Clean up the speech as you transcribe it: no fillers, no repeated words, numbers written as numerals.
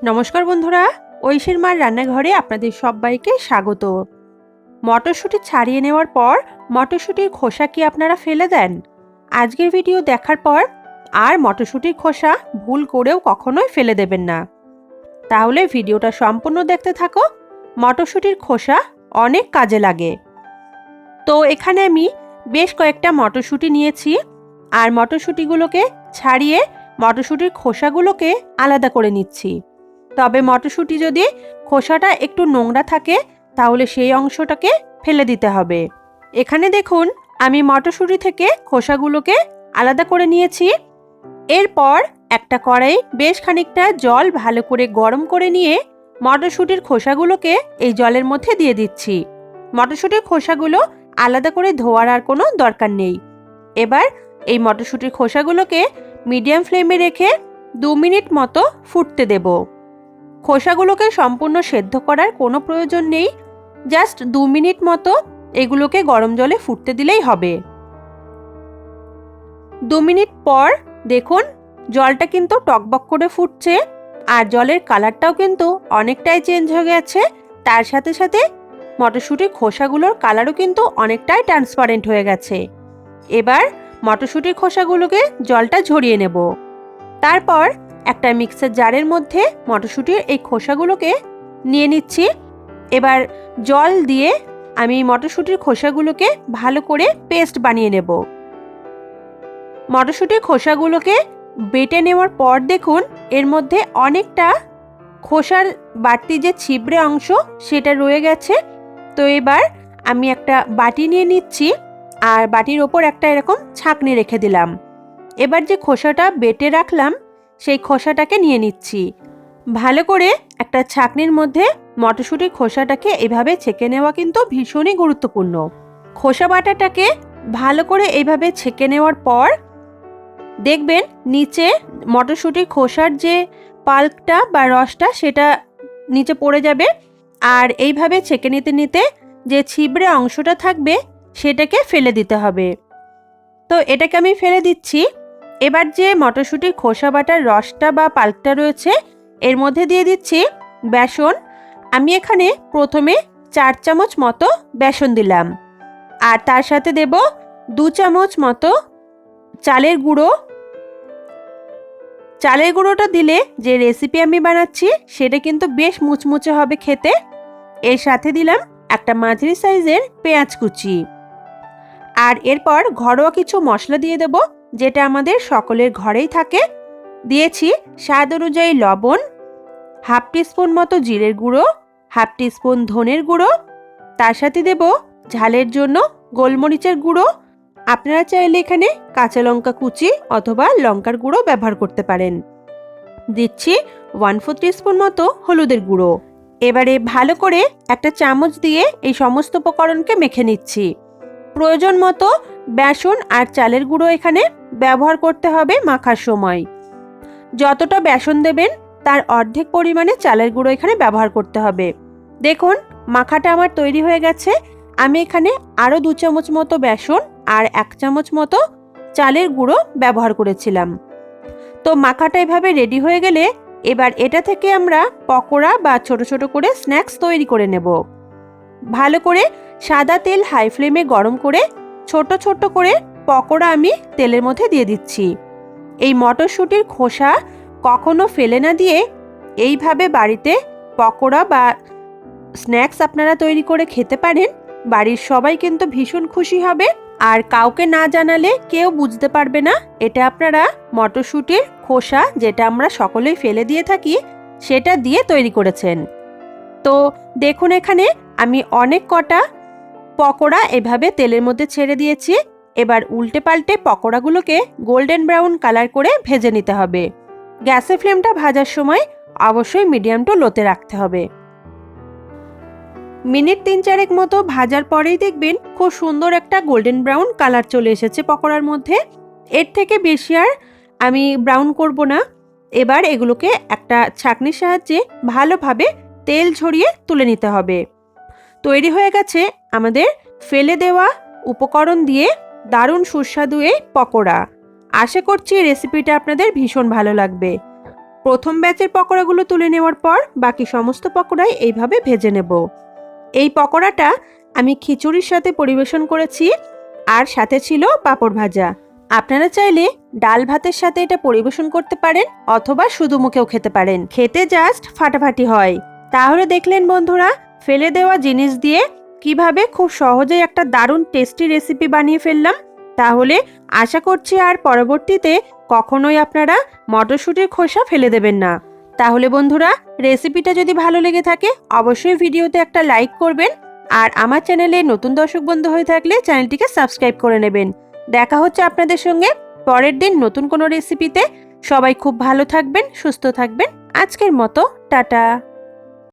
নমস্কার বন্ধুরা, ঐশীর মার রান্নাঘরে আপনাদের সবাইকে স্বাগত। মটরশুঁটি ছাড়িয়ে নেওয়ার পর মটরশুঁটির খোসা কি আপনারা ফেলে দেন? আজকের ভিডিও দেখার পর আর মটরশুঁটির খোসা ভুল করেও কখনোই ফেলে দেবেন না। তাহলে ভিডিওটা সম্পূর্ণ দেখতে থাকো। মটরশুঁটির খোসা অনেক কাজে লাগে। তো এখানে আমি বেশ কয়েকটা মটরশুঁটি নিয়েছি, আর মটরশুঁটিগুলোকে ছাড়িয়ে মটরশুঁটির খোসাগুলোকে আলাদা করে নিচ্ছি। তবে মটরশুঁটি যদি খোসাটা একটু নোংরা থাকে তাহলে সেই অংশটাকে ফেলে দিতে হবে। এখানে দেখুন আমি মটরশুঁটি থেকে খোসাগুলোকে আলাদা করে নিয়েছি। এরপর একটা কড়াই বেশ খানিকটা জল ভালো করে গরম করে নিয়ে মটরশুঁটির খোসাগুলোকে এই জলের মধ্যে দিয়ে দিচ্ছি। মটরশুঁটির খোসাগুলো আলাদা করে ধোয়ার আর কোনো দরকার নেই। এবার এই মটরশুঁটির খোসাগুলোকে মিডিয়াম ফ্লেমে রেখে 2 মিনিট মতো ফুটতে দেব। খোসাগুলোকে সম্পূর্ণ সেদ্ধ করার কোনো প্রয়োজন নেই, জাস্ট 2 মিনিট মতো এগুলোকে গরম জলে ফুটতে দিলেই হবে। 2 মিনিট পর দেখুন জলটা কিন্তু টকবক করে ফুটছে, আর জলের কালারটাও কিন্তু অনেকটাই চেঞ্জ হয়ে গেছে। তার সাথে সাথে মটরশুঁটির খোসাগুলোর কালারও কিন্তু অনেকটাই ট্রান্সপারেন্ট হয়ে গেছে। এবার মটরশুঁটির খোসাগুলোকে জলটা ঝরিয়ে নেব। তারপর একটা মিক্সার জারের মধ্যে মটরশুঁটির এই খোসাগুলোকে নিয়ে নিচ্ছি। এবার জল দিয়ে আমি মটরশুঁটির খোসাগুলোকে ভালো করে পেস্ট বানিয়ে নেব। মটরশুঁটির খোসাগুলোকে বেটে নেওয়ার পর দেখুন এর মধ্যে অনেকটা খোসার বাড়তি যে ছিবড়ে অংশ সেটা রয়ে গেছে। তো এবার আমি একটা বাটি নিয়ে নিচ্ছি, আর বাটির ওপর একটা এরকম ছাঁকনি রেখে দিলাম। এবার যে খোসাটা বেটে রাখলাম সেই খোসাটাকে নিয়ে নিচ্ছি। ভালো করে একটা ছাঁকনির মধ্যে মটরশুঁটির খোসাটাকে এভাবে ছেঁকে নেওয়া কিন্তু ভীষণই গুরুত্বপূর্ণ। খোসা বাটাটাকে ভালো করে এইভাবে ছেঁকে নেওয়ার পর দেখবেন নিচে মটরশুঁটির খোসার যে পাল্পটা বা রসটা সেটা নিচে পড়ে যাবে, আর এইভাবে ছেঁকে নিতে নিতে যে ছিবড়ে অংশটা থাকবে সেটাকে ফেলে দিতে হবে। তো এটাকে আমি ফেলে দিচ্ছি। এবার যে মটরশুঁটির খোসা বাটার রসটা বা পাল্পটা রয়েছে এর মধ্যে দিয়ে দিচ্ছি বেসন। আমি এখানে প্রথমে 4 চামচ মতো বেসন দিলাম, আর তার সাথে দেব 2 চামচ মতো চালের গুঁড়ো। চালের গুঁড়োটা দিলে যে রেসিপি আমি বানাচ্ছি সেটা কিন্তু বেশ মুচমুচে হবে খেতে। এর সাথে দিলাম একটা মাঝারি সাইজের পেঁয়াজ কুচি, আর এরপর ঘরোয়া কিছু মশলা দিয়ে দেব যেটা আমাদের সকলের ঘরেই থাকে। দিয়েছি স্বাদ অনুযায়ী লবণ, 1/2 টিস্পুন মতো জিরের গুঁড়ো, 1/2 টিস্পুন ধনের গুঁড়ো, তার সাথে দেব ঝালের জন্য গোলমরিচের গুঁড়ো। আপনারা চাইলে এখানে কাঁচা লঙ্কা কুচি অথবা লঙ্কার গুঁড়ো ব্যবহার করতে পারেন। দিচ্ছি 1/4 টিস্পুন মতো হলুদের গুঁড়ো। এবারে ভালো করে একটা চামচ দিয়ে এই সমস্ত উপকরণকে মেখে নিচ্ছি। প্রয়োজন মতো বেসন আর চালের গুঁড়ো এখানে ব্যবহার করতে হবে মাখার সময়। যতটা বেসন দেবেন তার অর্ধেক পরিমাণে চালের গুঁড়ো এখানে ব্যবহার করতে হবে। দেখুন মাখাটা আমার তৈরি হয়ে গেছে। আমি এখানে আরও 2 চামচ মতো বেসন আর 1 চামচ মতো চালের গুঁড়ো ব্যবহার করেছিলাম। তো মাখাটা এভাবে রেডি হয়ে গেলে এবার এটা থেকে আমরা পকোড়া বা ছোট ছোট করে স্ন্যাক্স তৈরি করে নেব। ভালো করে সাদা তেল হাই ফ্লেমে গরম করে ছোট ছোট করে পকোড়া আমি তেলের মধ্যে দিয়ে দিচ্ছি। এই মটরশুঁটির খোসা কখনো ফেলে না দিয়ে এইভাবে বাড়িতে পকোড়া বা স্ন্যাক্স আপনারা তৈরি করে খেতে পারেন। বাড়ির সবাই কিন্তু ভীষণ খুশি হবে, আর কাউকে না জানালে কেউ বুঝতে পারবে না এটা আপনারা মটরশুঁটির খোসা, যেটা আমরা সকলেই ফেলে দিয়ে থাকি, সেটা দিয়ে তৈরি করেছেন। তো দেখুন এখানে আমি অনেক কটা পকোড়া এভাবে তেলের মধ্যে ছেড়ে দিয়েছি। এবার উল্টে পাল্টে পকোড়াগুলোকে গোল্ডেন ব্রাউন কালার করে ভেজে নিতে হবে। গ্যাসের ফ্লেমটা ভাজার সময় অবশ্যই মিডিয়াম টু লোতে রাখতে হবে। মিনিট 3-4 মতো ভাজার পরেই দেখবেন খুব সুন্দর একটা গোল্ডেন ব্রাউন কালার চলে এসেছে পকোড়ার মধ্যে। এর থেকে বেশি আর আমি ব্রাউন করব না। এবার এগুলোকে একটা ছাঁকনির সাহায্যে ভালোভাবে তেল ঝরিয়ে তুলে নিতে হবে। তৈরি হয়ে গেছে আমাদের ফেলে দেওয়া উপকরণ দিয়ে দারুণ সুস্বাদু এই পকোড়া। আশা করছি রেসিপিটা আপনাদের ভীষণ ভালো লাগবে। প্রথম ব্যাচের পকোড়াগুলো তুলে নেওয়ার পর বাকি সমস্ত পকোড়াই এইভাবে ভেজে নেব। এই পকোড়াটা আমি খিচুড়ির সাথে পরিবেশন করেছি, আর সাথে ছিল পাঁপড় ভাজা। আপনারা চাইলে ডাল ভাতের সাথে এটা পরিবেশন করতে পারেন অথবা শুধু মুখেও খেতে পারেন, খেতে জাস্ট ফাটাফাটি হয়। তাহলে দেখলেন বন্ধুরা, ফেলে দেওয়া জিনিস দিয়ে কিভাবে খুব সহজেই একটা দারুণ টেস্টি রেসিপি বানিয়ে ফেললাম। তাহলে আশা করছি আর পরবর্তীতে কখনোই আপনারা মটরশুঁটির খোসা ফেলে দেবেন না। তাহলে বন্ধুরা, রেসিপিটা যদি ভালো লেগে থাকে অবশ্যই ভিডিওতে একটা লাইক করবেন, আর আমার চ্যানেলে নতুন দর্শক বন্ধু হয়ে থাকলে চ্যানেলটিকে সাবস্ক্রাইব করে নেবেন। দেখা হচ্ছে আপনাদের সঙ্গে পরের দিন নতুন কোনো রেসিপিতে। সবাই খুব ভালো থাকবেন, সুস্থ থাকবেন। আজকের মতো টাটা।